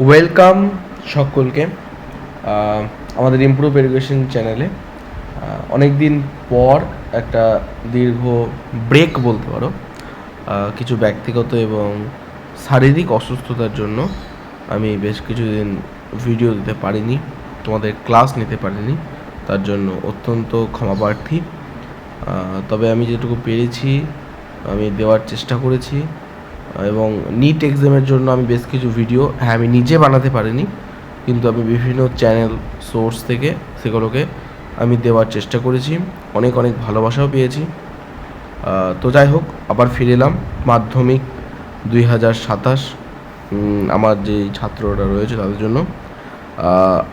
Welcome সকলকে আমাদের improve education চ্যানেলে। অনেক দিন পর একটা দীর্ঘ ব্রেক বলতে পারো, কিছু ব্যক্তিগত এবং শারীরিক অসুস্থতার জন্য আমি বেশ কিছুদিন ভিডিও দিতে পারিনি, তোমাদের ক্লাস নিতে পারিনি, তার জন্য অত্যন্ত ক্ষমাপ্রার্থী। তবে আমি যেটুকু পেরেছি আমি দেওয়ার চেষ্টা করেছি এবং নিট এক্সামের জন্য আমি বেশ কিছু ভিডিও আমি নিজে বানাতে পারিনি, কিন্তু আমি বিভিন্ন চ্যানেল সোর্স থেকে সেগুলোকে আমি দেওয়ার চেষ্টা করেছি, অনেক অনেক ভালোবাসাও পেয়েছি। তো যাই হোক, আবার ফিরে এলাম মাধ্যমিক 2027 আমার যে ছাত্ররা রয়েছে তাদের জন্য।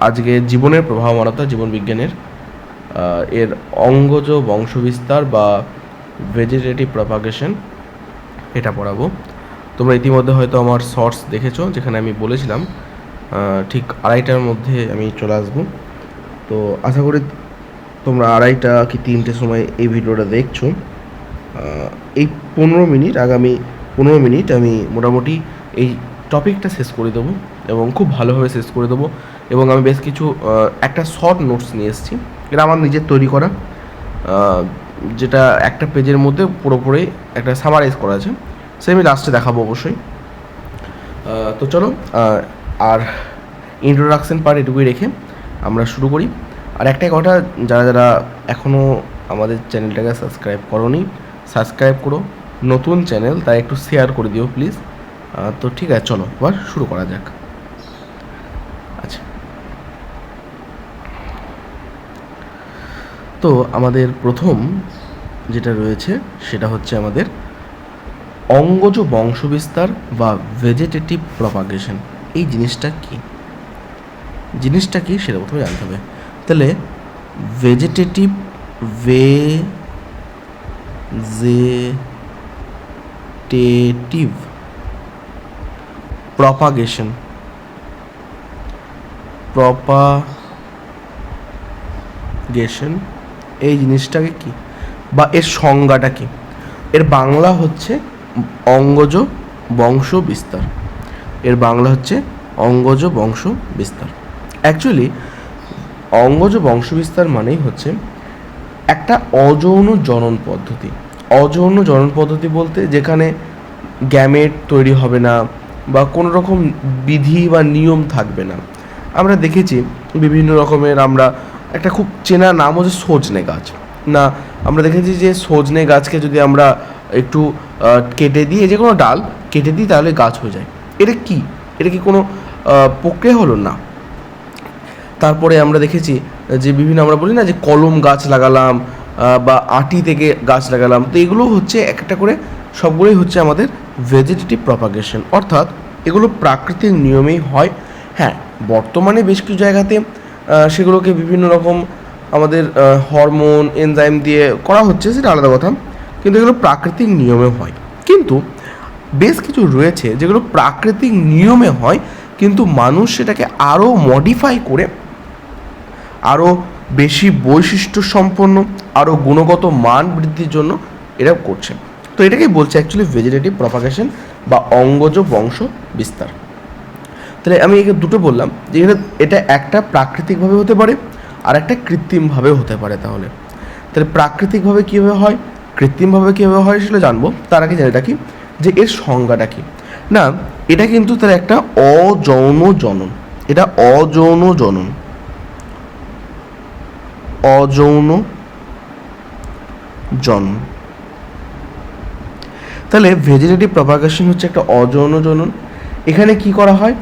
আজকে জীবনের প্রবাহমানতা, জীবন বিজ্ঞানের এর অঙ্গজ বংশবিস্তার বা ভেজিটেটিভ প্রপাগেশন এটা পড়াবো। তোমরা ইতিমধ্যে হয়তো আমার শর্টস দেখেছো, যেখানে আমি বলেছিলাম ঠিক 2:30টার মধ্যে আমি চলে আসবো। তো আশা করি তোমরা 2:30 কি 3টের সময় এই ভিডিওটা দেখছো। এই 15 মিনিট, আগামী 15 মিনিট আমি মোটামুটি এই টপিকটা শেষ করে দেবো এবং খুব ভালোভাবে শেষ করে দেবো। এবং আমি বেশ কিছু একটা শর্ট নোটস নিয়ে এসেছি, এটা আমার নিজের তৈরি করা, যেটা একটা পেজের মধ্যে পুরোপুরি একটা সামারাইজ করা আছে, সে আমি লাস্টে দেখাবো অবশ্যই। তো চলো, আর ইন্ট্রোডাকশন পার্ট এটুকুই রেখে আমরা শুরু করি। আর একটাই কথা, যারা যারা এখনও আমাদের চ্যানেলটাকে সাবস্ক্রাইব করোনি, সাবস্ক্রাইব করো, নতুন চ্যানেল তাই একটু শেয়ার করে দিও প্লিজ। তো ঠিক আছে, চলো এবার শুরু করা যাক। আচ্ছা, তো আমাদের প্রথম যেটা রয়েছে সেটা হচ্ছে আমাদের অঙ্গজ বংশবিস্তার বা ভেজিটেটিভ প্রপাগেশন। এই জিনিসটা কি সেটা প্রথমে জানতে হবে। তাহলে ভেজিটেটিভ প্রপাগেশন এই জিনিসটাকে কি বা এর সংজ্ঞাটা কি? এর বাংলা হচ্ছে অঙ্গজ বংশ বিস্তার। অ্যাকচুয়ালি অঙ্গজ বংশবিস্তার মানেই হচ্ছে একটা অযৌন জনন পদ্ধতি বলতে যেখানে গ্যামেট তৈরি হবে না বা কোনো রকম বিধি বা নিয়ম থাকবে না। আমরা দেখেছি বিভিন্ন রকমের, আমরা একটা খুব চেনা নাম হচ্ছে সজনে গাছ। না, আমরা দেখেছি যে সজনে গাছকে যদি আমরা একটু কেটে দিয়ে, যে কোনো ডাল কেটে দিই তাহলে গাছ হয়ে যায়। এটা কি কোনো প্রক্রিয়া হলো না? তারপরে আমরা দেখেছি যে বিভিন্ন, আমরা বলি না যে কলম গাছ লাগালাম বা আটি থেকে গাছ লাগালাম, তো এগুলো হচ্ছে একটা করে, সবগুলোই হচ্ছে আমাদের ভেজিটেটিভ প্রপাগেশন, অর্থাৎ এগুলো প্রাকৃতিক নিয়মেই হয়। হ্যাঁ, বর্তমানে বেশ কিছু জায়গাতে সেগুলোকে বিভিন্ন রকম আমাদের হরমোন এনজাইম দিয়ে করা হচ্ছে, সেটা আলাদা কথা, কিন্তু এগুলো প্রাকৃতিক নিয়মে হয়। কিন্তু বেশ কিছু রয়েছে যেগুলো প্রাকৃতিক নিয়মে হয়, কিন্তু মানুষ সেটাকে আরও মডিফাই করে আরও বেশি বৈশিষ্ট্য সম্পন্ন, আরও গুণগত মান বৃদ্ধির জন্য এরা করছে। তো এটাকেই বলছে অ্যাকচুয়ালি ভেজিটেটিভ প্রপাগেশন বা অঙ্গজ বংশ বিস্তার। তাহলে আমি একে দুটো বললাম যে এটা একটা প্রাকৃতিকভাবে হতে পারে আর একটা কৃত্রিমভাবেও হতে পারে। তাহলে প্রাকৃতিকভাবে কীভাবে হয়, কৃত্রিমভাবে কীভাবে হয় সেটা জানবো। তার আগে জানি রাখি যে এর সংজ্ঞাটা কী। না, এটা কিন্তু তার একটা অযৌন জনন, তাহলে ভেজিটেটিভ প্রপাগেশন হচ্ছে একটা অযৌন জনন। এখানে কি করা হয়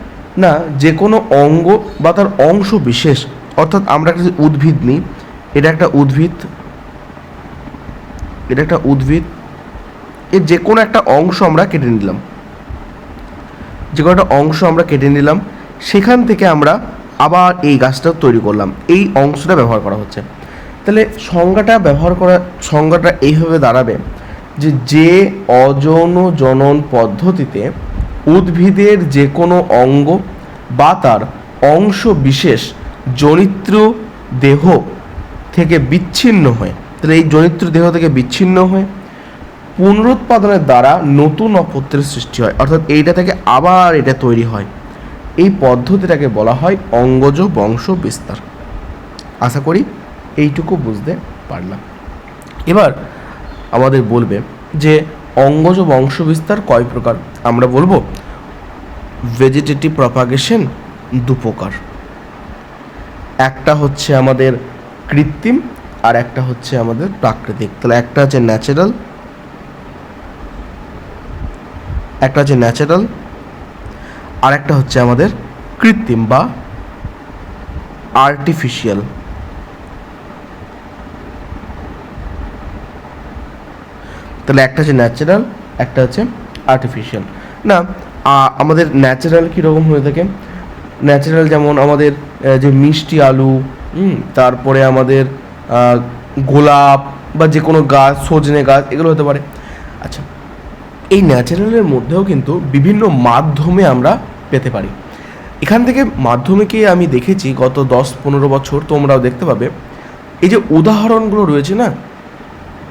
না, যে কোনো অঙ্গ বা তার অংশ বিশেষ, অর্থাৎ আমরা একটা উদ্ভিদ নিই, এটা একটা উদ্ভিদ, এর যে কোনো একটা অংশ আমরা কেটে নিলাম, সেখান থেকে আমরা আবার এই গাছটা তৈরি করলাম, এই অংশটা ব্যবহার করা হচ্ছে। তাহলে সংজ্ঞাটা এইভাবে দাঁড়াবে যে অযৌন জনন পদ্ধতিতে উদ্ভিদের যে কোনো অঙ্গ বা তার অংশ বিশেষ জনিত্র দেহ থেকে বিচ্ছিন্ন হয়ে, তাহলে এই জনিত্র দেহ থেকে বিচ্ছিন্ন হয়ে পুনরুৎপাদনের দ্বারা নতুন অপত্যের সৃষ্টি হয়, অর্থাৎ এইটা থেকে আবার এটা তৈরি হয়, এই পদ্ধতিটাকে বলা হয় অঙ্গজ বংশ বিস্তার। আশা করি এইটুকু বুঝতে পারলাম। এবার আমাদের বলবে যে অঙ্গজ বংশ বিস্তার কয় প্রকার। আমরা বলবো ভেজিটেটিভ প্রপাগেশন দু প্রকার, একটা হচ্ছে আমাদের কৃত্রিম আর একটা হচ্ছে আমাদের প্রাকৃতিক। তাহলে একটা হচ্ছে ন্যাচারাল আর একটা হচ্ছে আমাদের কৃত্রিম বা আর্টিফিশিয়াল। তাহলে একটা হচ্ছে ন্যাচারাল, একটা হচ্ছে আর্টিফিশিয়াল। না আমাদের ন্যাচারাল কীরকম হয়ে থাকে? ন্যাচারাল যেমন আমাদের যে মিষ্টি আলু, তারপরে আমাদের গোলাপ বা যে কোনো গাছ, সজনে গাছ, এগুলো হতে পারে। আচ্ছা, এই ন্যাচারালের মধ্যেও কিন্তু বিভিন্ন মাধ্যমে আমরা পেতে পারি। এখান থেকে মাধ্যমিকে আমি দেখেছি গত 10-15 বছর, তোমরাও দেখতে পাবে, এই যে উদাহরণগুলো রয়েছে না,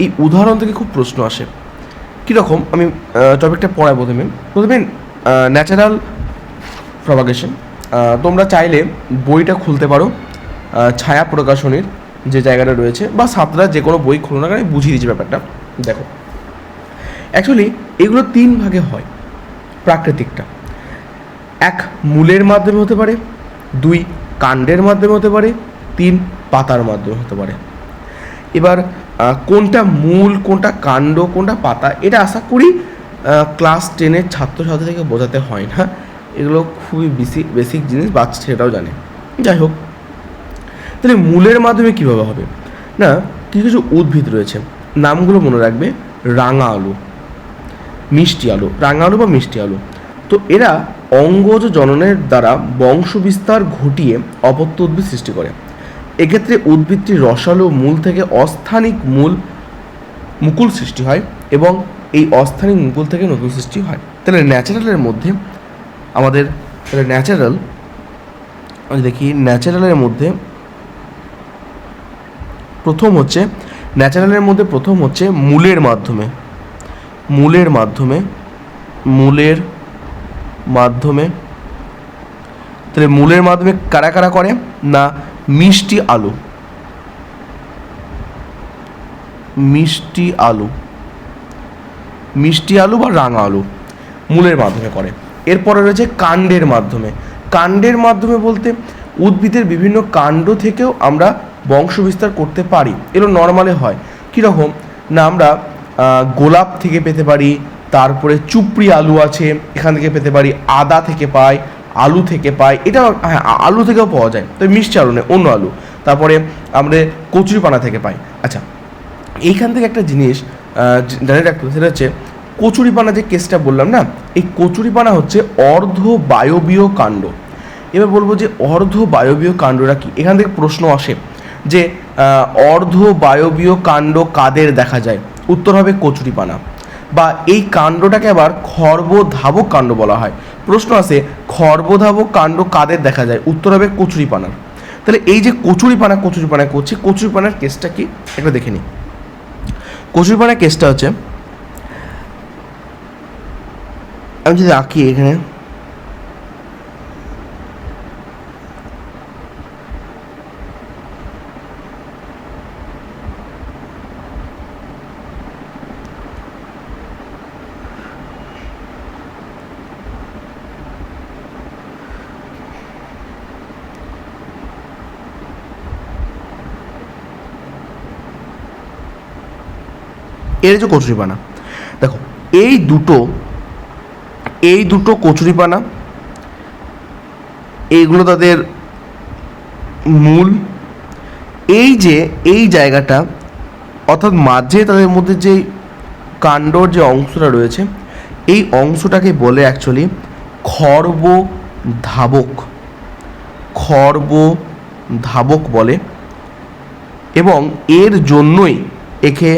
এই উদাহরণ থেকে খুব প্রশ্ন আসে। কীরকম? আমি টপিকটা পড়াই প্রথমে ন্যাচারাল প্রপাগেশন। তোমরা চাইলে বইটা খুলতে পারো, ছায়া প্রকাশনীর যে জায়গাটা রয়েছে, বা সাতরা যে কোনো বই খুলো না, আমি বুঝিয়ে দিচ্ছি ব্যাপারটা। দেখো, অ্যাকচুয়ালি এগুলো 3 ভাগে হয়। প্রাকৃতিকটা 1 মূলের মাধ্যমে হতে পারে, 2 কাণ্ডের মাধ্যমে হতে পারে, 3 পাতার মাধ্যমে হতে পারে। এবার কোনটা মূল, কোনটা কাণ্ড, কোনটা পাতা, এটা আশা করি ক্লাস 10-এর ছাত্রছাত্রী থেকে বোঝাতে হয় না। এগুলো খুবই বেসিক জিনিস, বাচ্চা সেটাও জানে। যাই হোক, তাহলে মূলের মাধ্যমে কীভাবে হবে? না, কিছু কিছু উদ্ভিদ রয়েছে, নামগুলো মনে রাখবে। রাঙা আলু, মিষ্টি আলু, রাঙা আলু বা মিষ্টি আলু। তো এরা অঙ্গজ জননের দ্বারা বংশ বিস্তার ঘটিয়ে অপত্য উদ্ভিদ সৃষ্টি করে। এক্ষেত্রে উদ্ভিদটি রসালো মূল থেকে অস্থানিক মুকুল সৃষ্টি হয় এবং এই অস্থানিক মুকুল থেকে নতুন সৃষ্টি হয়। তাহলে ন্যাচারালের মধ্যে আমাদের ন্যাচারালের মধ্যে প্রথম হচ্ছে মূলের মাধ্যমে। তাহলে মূলের মাধ্যমে কারা কারা করে? না, মিষ্টি আলু বা রাঙা আলু মূলের মাধ্যমে করে। এরপরে রয়েছে কাণ্ডের মাধ্যমে বলতে উদ্ভিদের বিভিন্ন কাণ্ড থেকেও আমরা বংশ বিস্তার করতে পারি। এগুলো নর্মালে হয়। কীরকম? না, আমরা গোলাপ থেকে পেতে পারি, তারপরে চুপড়ি আলু আছে, এখান থেকে পেতে পারি, আদা থেকে পাই, আলু থেকে পাই, এটা হ্যাঁ আলু থেকেও পাওয়া যায়, তো মিষ্টি আলু নয়, অন্য আলু। তারপরে আমরা কচুরিপানা থেকে পাই। আচ্ছা, এইখান থেকে একটা জিনিস জানিয়ে রাখতে হবে, সেটা হচ্ছে কচুরিপানা যে কেসটা বললাম না, এই কচুরিপানা হচ্ছে অর্ধ বায়বীয় কাণ্ড। এবার বলবো যে অর্ধ বায়বীয় কাণ্ডটা কি। এখান থেকে প্রশ্ন আসে যে অর্ধ বায়বীয় কাণ্ড কাদের দেখা যায়? উত্তর হবে কচুরিপানা, বা এই কাণ্ডটাকে আবার খর্বধাবক কাণ্ড বলা হয়। প্রশ্ন আসে খর্বধাবক কাণ্ড কাদের দেখা যায়? উত্তর হবে কচুরিপানার। তাহলে এই যে কচুরিপানা করছে, কচুরিপানার কেসটা কি একটা দেখে নিই। কচুরিপানার কেসটা হচ্ছে, আমি যদি আঁকি এখানে, এর যে কচুরিপানা, দেখো এই দুটো কচুরিপানা, এইগুলো তাদের মূল। এই জায়গাটা অর্থাৎ মাঝে তাদের মধ্যে যে কাণ্ডর যে অংশটা রয়েছে, এই অংশটাকে বলে অ্যাকচুয়ালি খর্বধাবক বলে, এবং এর জন্যই একে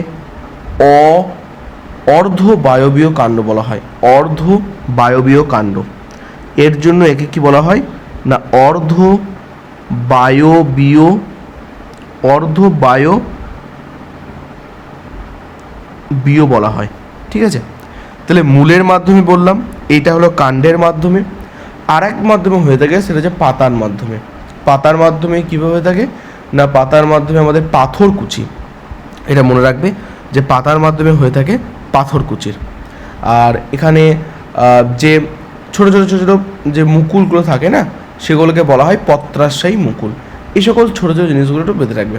অর্ধ বায়বীয় কাণ্ড বলা হয়। অর্ধ বায়বীয় কাণ্ড, এর জন্য একে কি বলা হয়? না, অর্ধ বায়বীয় বলা হয়। ঠিক আছে, তাহলে মূলের মাধ্যমে বললাম, এইটা হলো কাণ্ডের মাধ্যমে। আর এক মাধ্যমে হয়ে থাকে, সেটা হচ্ছে পাতার মাধ্যমে। পাতার মাধ্যমে কীভাবে হয়ে থাকে না, পাতার মাধ্যমে আমাদের পাথরকুচি, এটা মনে রাখবে যে পাতার মাধ্যমে হয়ে থাকে পাথরকুচির। আর এখানে যে ছোটো ছোটো ছোটো ছোটো যে মুকুলগুলো থাকে না, সেগুলোকে বলা হয় পত্রাশায়ী মুকুল। এই সকল ছোটো ছোটো জিনিসগুলো একটু বেঁধে রাখবে।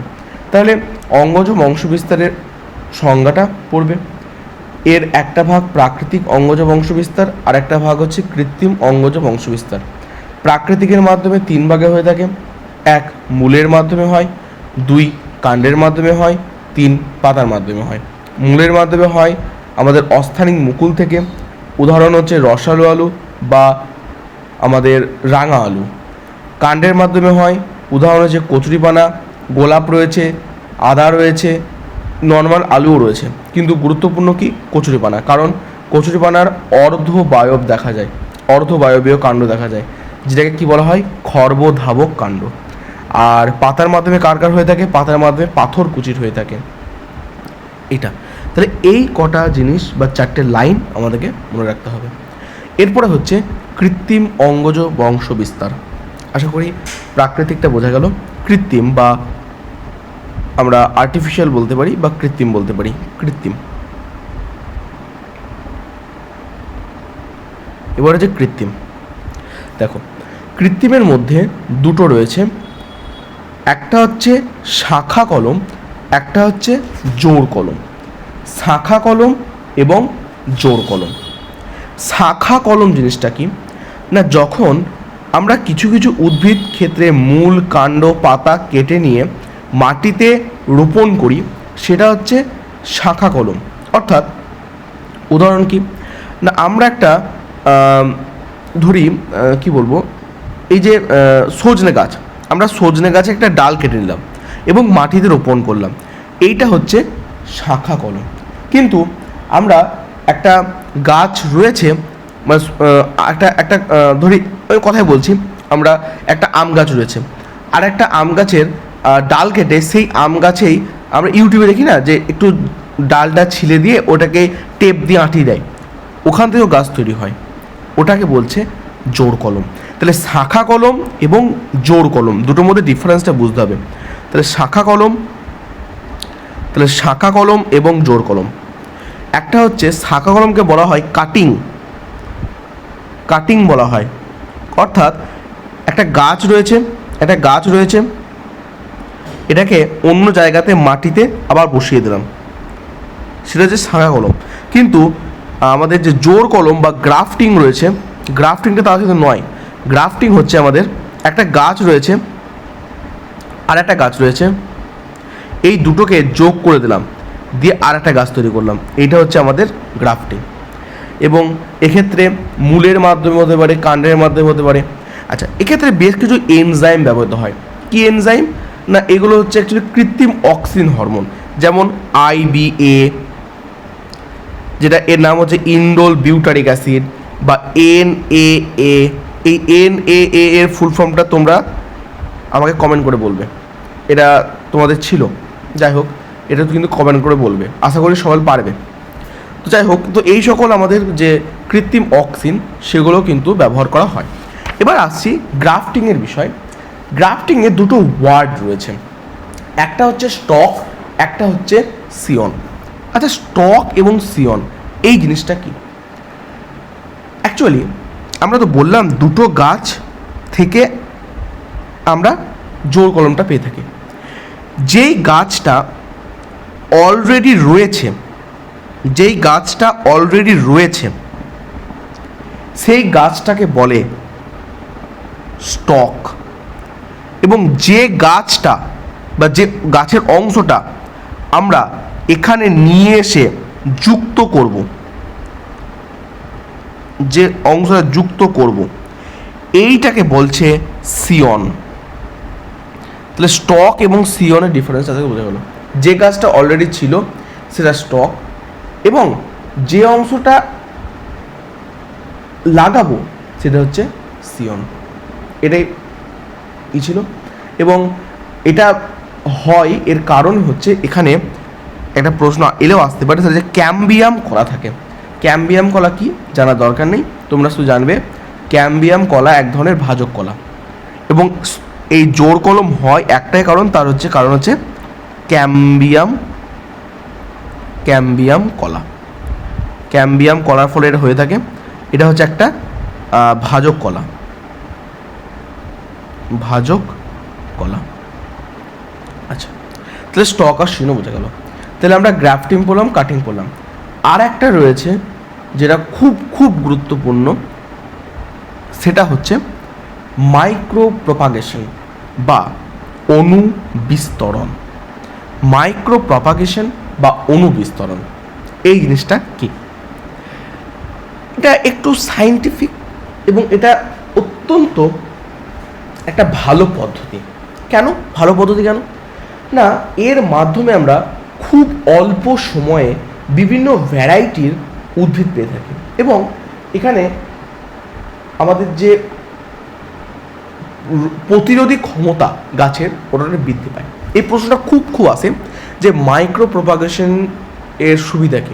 তাহলে অঙ্গজ বংশবিস্তারের সংজ্ঞাটা পড়বে। এর একটা ভাগ প্রাকৃতিক অঙ্গজ বংশবিস্তার, আর একটা ভাগ হচ্ছে কৃত্রিম অঙ্গজ বংশবিস্তার। প্রাকৃতিকের মাধ্যমে 3 ভাগে হয়ে থাকে। 1 মূলের মাধ্যমে হয়, 2 কাণ্ডের মাধ্যমে হয়, 3 পাতার মাধ্যমে হয়। মূলের মাধ্যমে হয় আমাদের অস্থানিক মুকুল থেকে, উদাহরণ হচ্ছে রসালো আলু বা আমাদের রাঙা আলু। কাণ্ডের মাধ্যমে হয়, উদাহরণ হচ্ছে কচুরিপানা, গোলাপ রয়েছে, আদা রয়েছে, নর্মাল আলুও রয়েছে, কিন্তু গুরুত্বপূর্ণ কি কচুরিপানা, কারণ কচুরিপানার অর্ধবায়ব দেখা যায়, অর্ধবায়বীয় কাণ্ড দেখা যায়, যেটাকে কি বলা হয় খর্বধাবক কাণ্ড। আর পাতার মাধ্যমে কার কার হয়ে থাকে, পাতার মাধ্যমে পাথরকুচির হয়ে থাকে। এটা তাহলে এই কটা জিনিস বা 4টে লাইন আমাদেরকে মনে রাখতে হবে। এরপরে হচ্ছে কৃত্রিম অঙ্গজ বংশ বিস্তার। আশা করি প্রাকৃতিকটা বোঝা গেল। কৃত্রিম বা আমরা আর্টিফিশিয়াল বলতে পারি বা কৃত্রিম বলতে পারি। কৃত্রিম, এবার হচ্ছে কৃত্রিম। দেখো, কৃত্রিমের মধ্যে দুটো রয়েছে, একটা হচ্ছে শাখা কলম, একটা হচ্ছে জোড় কলম। শাখা কলম এবং জোড় কলম। শাখা কলম জিনিসটা কি না, যখন আমরা কিছু কিছু উদ্ভিদ ক্ষেত্রে মূল, কাণ্ড, পাতা কেটে নিয়ে মাটিতে রোপণ করি, সেটা হচ্ছে শাখা কলম। অর্থাৎ উদাহরণ কি না, আমরা একটা ধরি কি বলবো, এই যে সজনে গাছ, আমরা সজনে গাছে একটা ডাল কেটে নিলাম এবং মাটিতে রোপণ করলাম, এইটা হচ্ছে শাখা কলম। কিন্তু আমরা একটা গাছ রয়েছে, একটা একটা ধরি ওই কথাই বলছি, আমরা একটা আম গাছ রয়েছে, আর একটা আম গাছের ডাল কেটে সেই আম গাছেই আমরা ইউটিউবে দেখি না যে একটু ডালটা ছিলে দিয়ে ওটাকে টেপ দিয়ে আঁটিয়ে দেয়, ওখান থেকেও গাছ তৈরি হয়, ওটাকে বলছে জোড় কলম। তাহলে শাখা কলম এবং জোড় কলম দুটোর মধ্যে ডিফারেন্সটা বুঝতে হবে। তাহলে শাখা কলম এবং জোড় কলম, একটা হচ্ছে শাখা কলমকে বলা হয় কাটিং বলা হয়। অর্থাৎ একটা গাছ রয়েছে, এটাকে অন্য জায়গাতে মাটিতে আবার বসিয়ে দিলাম, সেটা হচ্ছে শাখা কলম। কিন্তু আমাদের যে জোড় কলম বা গ্রাফটিং রয়েছে, গ্রাফটিংটা তার সাথে নয়। গ্রাফটিং হচ্ছে আমাদের একটা গাছ রয়েছে আর একটা গাছ রয়েছে, এই দুটোকে যোগ করে দিলাম, দিয়ে আর একটা গাছ তৈরি করলাম, এইটা হচ্ছে আমাদের গ্রাফটিং। এবং এক্ষেত্রে মূলের মাধ্যমে হতে পারে, কাণ্ডের মাধ্যমে হতে পারে। আচ্ছা, এক্ষেত্রে বেশ কিছু এনজাইম ব্যবহৃত হয়। কি এনজাইম না, এগুলো হচ্ছে অ্যাকচুয়ালি কৃত্রিম অক্সিন হরমোন, যেমন IBA, যেটা এর নাম হচ্ছে ইন্ডোল বিউটারিক অ্যাসিড, বা NAA। এই NAA এর ফুল ফর্মটা তোমরা আমাকে কমেন্ট করে বলবে, এটা তোমাদের ছিল, যাই হোক এটা তো কিন্তু কমেন্ট করে বলবে, আশা করি সবাই পারবে। তো যাই হোক, তো এই সকল আমাদের যে কৃত্রিম অক্সিন সেগুলো কিন্তু ব্যবহার করা হয়। এবার আসছি গ্রাফটিংয়ের বিষয়। গ্রাফটিংয়ে দুটো ওয়ার্ড রয়েছে, একটা হচ্ছে স্টক, একটা হচ্ছে সিয়ন। আচ্ছা, স্টক এবং সিয়ন এই জিনিসটা কি? অ্যাকচুয়ালি আমরা তো বললাম দুটো গাছ থেকে আমরা জোড় কলমটা পেয়ে থাকি। যেই গাছটা অলরেডি রয়েছে সেই গাছটাকে বলে স্টক, এবং যে গাছটা বা যে গাছের অংশটা আমরা এখানে নিয়ে এসে যুক্ত করব, যে অংশটা যুক্ত করব এইটাকে বলছে সিয়ন। তাহলে স্টক এবং সিয়নের ডিফারেন্স তাদেরকে বোঝা গেল। যে গাছটা অলরেডি ছিল সেটা স্টক, এবং যে অংশটা লাগাবো সেটা হচ্ছে সিয়ন। এটাই কি ছিল, এবং এটা হয় এর কারণ হচ্ছে এখানে একটা প্রশ্ন এলেও আসতে পারে, সেটা যে ক্যাম্বিয়াম কলা থাকে। ক্যাম্বিয়াম কলা কি জানার দরকার নেই, তোমরা শুধু জানবে ক্যাম্বিয়াম কলা এক ধরনের ভাজক কলা, এবং এই জোড় কলম হয় একটাই কারণ, কারণ হচ্ছে ক্যাম্বিয়াম কলা। ক্যাম্বিয়াম কলার ফলে এটা হয়ে থাকে। এটা হচ্ছে একটা ভাজক কলা, আচ্ছা, তাহলে স্টক আর শিনো বোঝা গেল। তাহলে আমরা গ্রাফটিং পড়লাম, কাটিং পড়লাম। আর একটা রয়েছে যেটা খুব খুব গুরুত্বপূর্ণ, সেটা হচ্ছে মাইক্রো প্রপাগেশন বা অণু বিস্তরণ। মাইক্রো প্রপাগেশন বা অণু বিস্তরণ, এই জিনিসটা কি? এটা একটু সায়েন্টিফিক এবং এটা অত্যন্ত একটা ভালো পদ্ধতি। কেন ভালো পদ্ধতি? কেন না, এর মাধ্যমে আমরা খুব অল্প সময়ে বিভিন্ন ভ্যারাইটির উদ্ভিদ পেয়ে থাকি, এবং এখানে আমাদের যে প্রতিরোধী ক্ষমতা গাছের ওটা বৃদ্ধি পায়। এই প্রশ্নটা খুব আসে যে মাইক্রো প্রপাগেশন এর সুবিধা কী,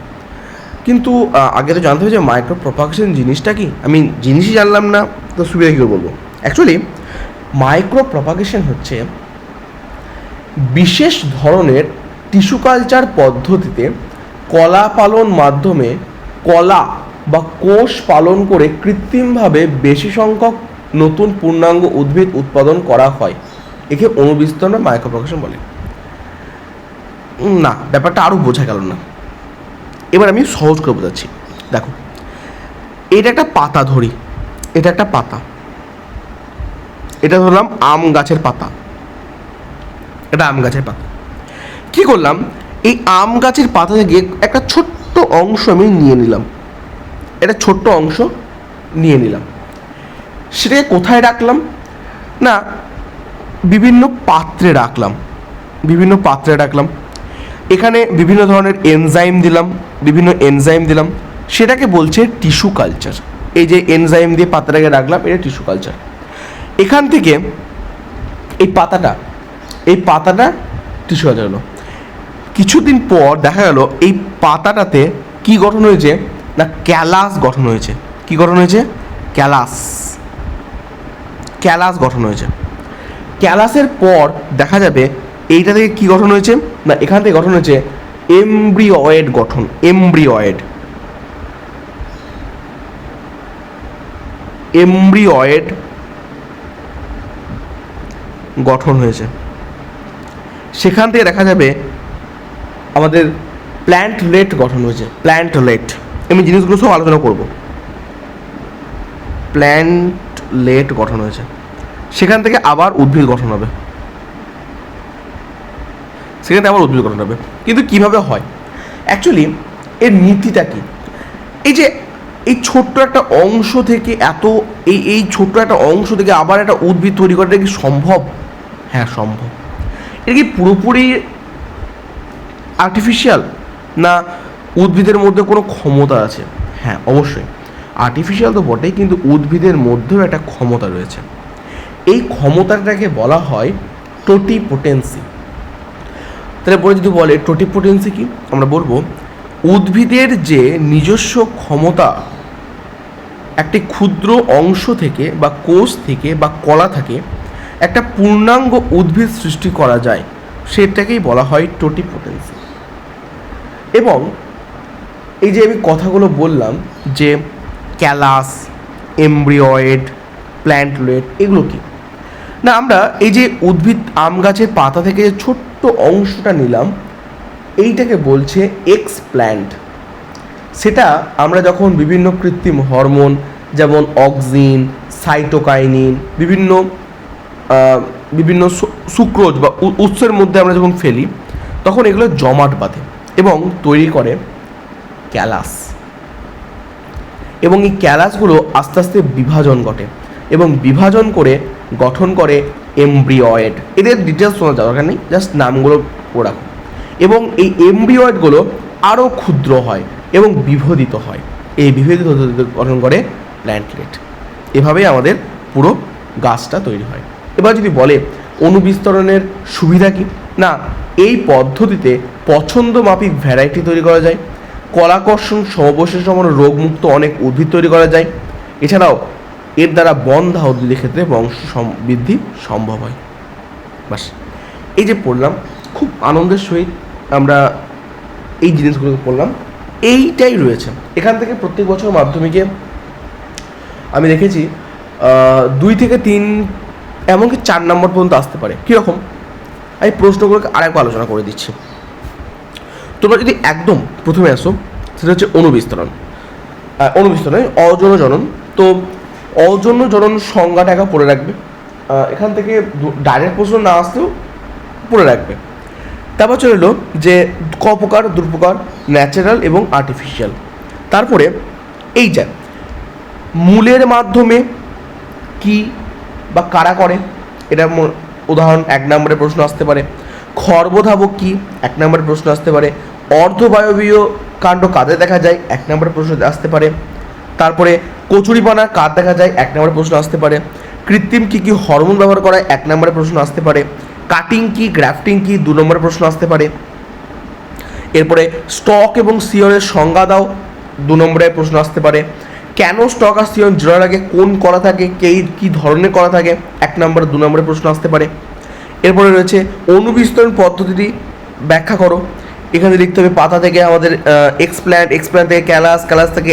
কিন্তু আগে তো জানতে হবে যে মাইক্রো প্রপাগেশন জিনিসটা কি। আমি জিনিসই জানলাম না, তো সুবিধা কী বলবো? অ্যাকচুয়ালি মাইক্রো প্রপাগেশন হচ্ছে বিশেষ ধরনের টিস্যু কালচার পদ্ধতিতে কলা পালন মাধ্যমে কলা বা কোষ পালন করে কৃত্রিমভাবে বেশি সংখ্যক নতুন পূর্ণাঙ্গ উদ্ভিদ উৎপাদন করা হয়। একে অণুবিস্তরণ বা মাইক্রো প্রপাগেশন বলে। না, ব্যাপারটা আরও বোঝা গেল না। এবার আমি সহজ করে বোঝাচ্ছি। দেখো, এটা একটা পাতা ধরি, এটা একটা পাতা, এটা ধরলাম আম গাছের পাতা, এটা আম গাছের পাতা। কি করলাম, এই আম গাছের পাতা থেকে একটা ছোট্ট অংশ আমি নিয়ে নিলাম, এটা ছোট্ট অংশ নিয়ে নিলাম, সেটাকে কোথায় রাখলাম না বিভিন্ন পাত্রে রাখলাম, এখানে বিভিন্ন ধরনের এনজাইম দিলাম, সেটাকে বলছে টিস্যু কালচার। এই যে এনজাইম দিয়ে পাতাটাকে রাখলাম, এটা টিস্যু কালচার। এখান থেকে এই পাতাটা টিস্যু কালচার হলো। কিছুদিন পর দেখা গেল এই পাতাটাতে কি গঠন হয়েছে না ক্যালাস গঠন হয়েছে। কি গঠন হয়েছে? ক্যালাস গঠন হয়েছে। ক্যালাসের পর দেখা যাবে এইটা থেকে কি গঠন হয়েছে না এখান থেকে গঠন হয়েছে এমব্রিওয়েড গঠন। এমব্রিওয়েড গঠন হয়েছে। সেখান থেকে দেখা যাবে আমাদের প্ল্যান্টলেট গঠন হয়েছে। আমি জিনিসগুলো সব আলোচনা করব। প্ল্যান্টলেট গঠন হয়েছে। সেখান থেকে আবার উদ্ভিদ গঠন হবে। কিন্তু কিভাবে হয়? অ্যাকচুয়ালি এর নীতিটা কি? এই ছোট্ট একটা অংশ থেকে এই ছোট্ট একটা অংশ থেকে আবার একটা উদ্ভিদ তৈরি করাটা কি সম্ভব? হ্যাঁ, সম্ভব। এটা কি পুরোপুরি আর্টিফিশিয়াল, না উদ্ভিদের মধ্যে কোনো ক্ষমতা আছে? হ্যাঁ, অবশ্যই আর্টিফিশিয়াল তো বটেই, কিন্তু উদ্ভিদের মধ্যেও একটা ক্ষমতা রয়েছে। এই ক্ষমতাটাকে বলা হয় টোটিপোটেন্সি। তাহলে যদি বলে টোটিপোটেন্সি কি, আমরা বলবো উদ্ভিদের যে নিজস্ব ক্ষমতা একটি ক্ষুদ্র অংশ থেকে বা কোষ থেকে বা কলা থেকে একটা পূর্ণাঙ্গ উদ্ভিদ সৃষ্টি করা যায়, সেটাকেই বলা হয় টোটিপোটেন্সি। এবং এই যে আমি কথাগুলো বললাম যে ক্যালাস, এমব্রিওয়েড, প্ল্যান্টলেট, এগুলো কি না, আমরা এই যে উদ্ভিদ আম গাছের পাতা থেকে যে ছোট্ট অংশটা নিলাম, এইটাকে বলছে এক্সপ্ল্যান্ট। সেটা আমরা যখন বিভিন্ন কৃত্রিম হরমোন যেমন অক্সিন, সাইটোকাইনিন, বিভিন্ন সুক্রোজ বা উৎসের মধ্যে আমরা যখন ফেলি, তখন এগুলো জমাট বাঁধে এবং তৈরি করে ক্যালাস। এবং এই ক্যালাসগুলো আস্তে আস্তে বিভাজন ঘটে এবং বিভাজন করে গঠন করে এমব্রিওয়েড। এদের ডিটেলস শোনা দরকার নেই, জাস্ট নামগুলো পড়ে রাখো। এবং এই এমব্রিওয়েডগুলো আরও ক্ষুদ্র হয় এবং বিভেদিত হয়। এই বিভেদিত গঠন করে প্ল্যান্টলেট। এভাবেই আমাদের পুরো গাছটা তৈরি হয়। এবার যদি বলে অণুবিস্তরণের সুবিধা কি, না এই পদ্ধতিতে পছন্দ মাফিক ভ্যারাইটি তৈরি করা যায়, কলাকর্ষণ সমবয়সী সমান রোগমুক্ত অনেক উদ্ভিদ তৈরি করা যায়। এছাড়াও এর দ্বারা বন্ধা উদ্ভিদের ক্ষেত্রে বংশ বৃদ্ধি সম্ভব হয়। বাস, এই যে পড়লাম, খুব আনন্দের সহিত আমরা এই জিনিসগুলোকে পড়লাম। এইটাই রয়েছে এখান থেকে প্রত্যেক বছর মাধ্যমিকে আমি দেখেছি 2 থেকে 3 এমনকি 4 নম্বর পর্যন্ত আসতে পারে। কীরকম, আমি প্রশ্নগুলোকে আরেকবার আলোচনা করে দিচ্ছি। তোমরা যদি একদম প্রথমে আসো, সেটা হচ্ছে অণুবিস্তরণ। অযৌন জনন। তো অযৌন জনন সংজ্ঞাটা একবার পড়ে রাখবে, এখান থেকে ডাইরেক্ট প্রশ্ন না আসলেও পড়ে রাখবে। তারপর চলে এলো যে ক প্রকার, 2 প্রকার, ন্যাচারাল এবং আর্টিফিশিয়াল। তারপরে এই যা মূলের মাধ্যমে কি বা কারা করে, এটা উদাহরণ 1 নম্বরের প্রশ্ন আসতে পারে। খর্বধাবক কি, 1 নম্বরের প্রশ্ন আসতে পারে। অর্ধবায়বীয় কাণ্ড কাদের দেখা যায়, 1 নম্বরের প্রশ্ন আসতে পারে। তারপরে কচুরিপানা কার দেখা যায়, 1 নম্বরের প্রশ্ন আসতে পারে। কৃত্রিম কি কি হরমোন ব্যবহার করা, 1 নম্বরের প্রশ্ন আসতে পারে। কাটিং কি, গ্রাফটিং কি, 2 নম্বরের প্রশ্ন আসতে পারে। এরপরে স্টক এবং সিয়নের সংজ্ঞা দাও, 2 নম্বরের প্রশ্ন আসতে পারে। কেন স্টক আর সিয়ন জোড়ার আগে কোন করা থাকে, কী ধরনের করা থাকে, 1 নম্বর 2 নম্বরের প্রশ্ন আসতে পারে। এরপরে রয়েছে অণুবিস্তরণ পদ্ধতিটি ব্যাখ্যা করো। এখানে লিখতে হবে পাতা থেকে আমাদের এক্সপ্ল্যান্ট থেকে ক্যালাস থেকে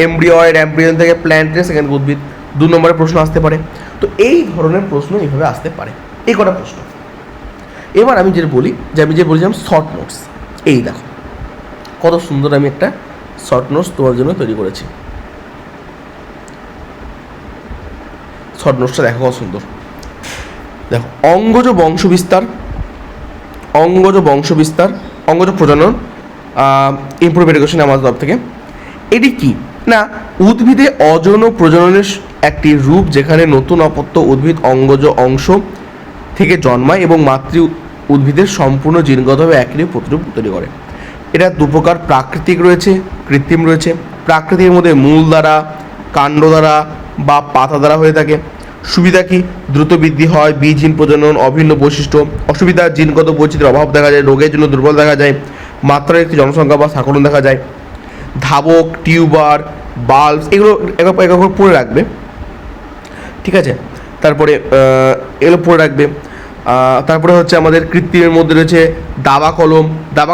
এমব্রিয়ন থেকে প্ল্যান্টের সেখানে উদ্ভিদ, 2 নম্বরের প্রশ্ন আসতে পারে। তো এই ধরনের প্রশ্ন এইভাবে আসতে পারে, এই কটা প্রশ্ন। এবার আমি যে বলছিলাম শর্ট নোটস, এই দেখো কত সুন্দর আমি একটা শর্ট নোটস তোমার জন্য তৈরি করেছি। শর্ট নোটসটা দেখো কত সুন্দর। দেখো, অঙ্গজ প্রজনন ইমপ্রুভ এডুকেশন আমাদের তরফ থেকে। এটি কি না, উদ্ভিদে অযৌন প্রজননের একটি রূপ যেখানে নতুন অপত্য উদ্ভিদ অঙ্গজ অংশ থেকে জন্মায় এবং মাতৃ উদ্ভিদের সম্পূর্ণ জিনগতভাবে একই প্রতিরূপ তৈরি করে। এটা 2 প্রকার, প্রাকৃতিক রয়েছে, কৃত্রিম রয়েছে। প্রাকৃতিকের মধ্যে মূল দ্বারা, কাণ্ড দ্বারা বা পাতা দ্বারা হয়ে থাকে। সুবিধা কি, দ্রুত বৃদ্ধি হয়, বীজহীন প্রজনন, অভিন্ন বৈশিষ্ট্য। অসুবিধা, জিনগত বৈচিত্র্যের অভাব দেখা যায়, রোগের জন্য দুর্বল দেখা যায়, মাত্রার একটি জনসংখ্যা বা সাকলন দেখা যায়। ধাবক, টিউবার, বাল্বস, এগুলো একবার পড়ে রাখবে, ঠিক আছে। তারপরে এগুলো পড়ে রাখবে। তারপরে হচ্ছে আমাদের কৃত্রিমের মধ্যে রয়েছে দাবা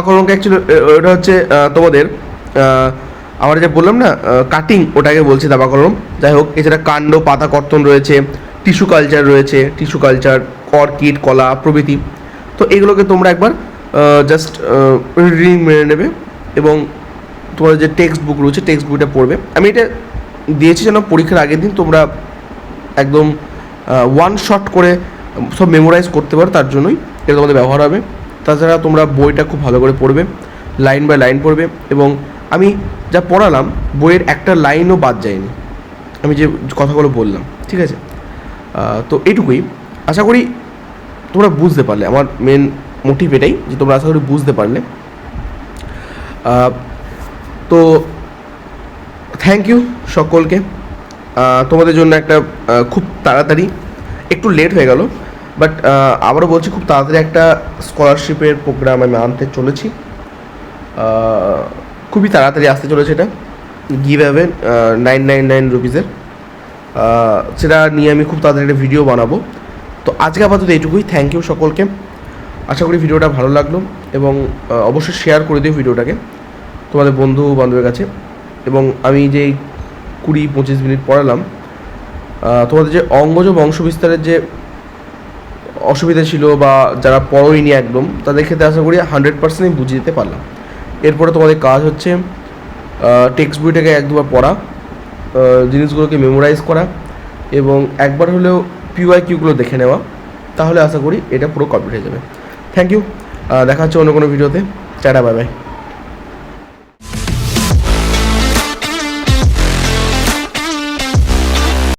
কলমকে অ্যাকচুয়ালি ওটা হচ্ছে তোমাদের আমরা যে বললাম না কাটিং, ওটাকে বলছে দাবা কলম। যাই হোক, এছাড়া কাণ্ড পাতা কর্তন রয়েছে, টিস্যু কালচার, অর্কিড, কলা প্রভৃতি। তো এগুলোকে তোমরা একবার জাস্ট রিডিং মেরে নেবে এবং তোমাদের যে টেক্সট বুক রয়েছে টেক্সট বুকটা পড়বে। আমি এটা দিয়েছি যেন পরীক্ষার আগের দিন তোমরা একদম 1 শট করে সব মেমোরাইজ করতে পারো, তার জন্যই এটা তোমাদের ব্যবহার হবে। তাছাড়া তোমরা বইটা খুব ভালো করে পড়বে, লাইন বাই লাইন পড়বে। এবং আমি যা পড়ালাম বইয়ের একটা লাইনও বাদ যায়নি, আমি যে কথাগুলো বললাম, ঠিক আছে। তো এইটুকুই, আশা করি তোমরা বুঝতে পারলে। আমার মেন মোটিভ এটাই যে তোমরা আশা করি বুঝতে পারলে। তো থ্যাংক ইউ সকলকে। তোমাদের জন্য একটা খুব তাড়াতাড়ি, একটু লেট হয়ে গেল, বাট আবারও বলছি খুব তাড়াতাড়ি একটা স্কলারশিপের প্রোগ্রাম আমি আনতে চলেছি। খুবই তাড়াতাড়ি আসতে চলেছে এটা, গিভ অ্যাওয়ে 999 রুপিসের। সেটা নিয়ে আমি খুব তাড়াতাড়ি একটা ভিডিও বানাবো। তো আজকে আপাতত এইটুকুই। থ্যাংক ইউ সকলকে। আশা করি ভিডিওটা ভালো লাগলো এবং অবশ্যই শেয়ার করে দিও ভিডিওটাকে তোমাদের বন্ধু বান্ধবের কাছে। এবং আমি যে 20-25 মিনিট পড়ালাম, তোমাদের যে অঙ্গজ বংশ বিস্তারের যে অসুবিধা ছিল বা যারা পড়োইনি একদম, তাদের ক্ষেত্রে আশা করি 100% বুঝিয়ে দিতে পারলাম। এরপরে তোমাদের কাজ হচ্ছে টেক্সট বইটাকে 1-2বার পড়া, জিনিসগুলোকে মেমোরাইজ করা এবং একবার হলেও PYQগুলো দেখে নেওয়া, তাহলে আশা করি এটা পুরো কমপ্লিট হয়ে যাবে। থ্যাংক ইউ, দেখা হচ্ছে অন্য কোনো ভিডিওতে। Tata, bye bye.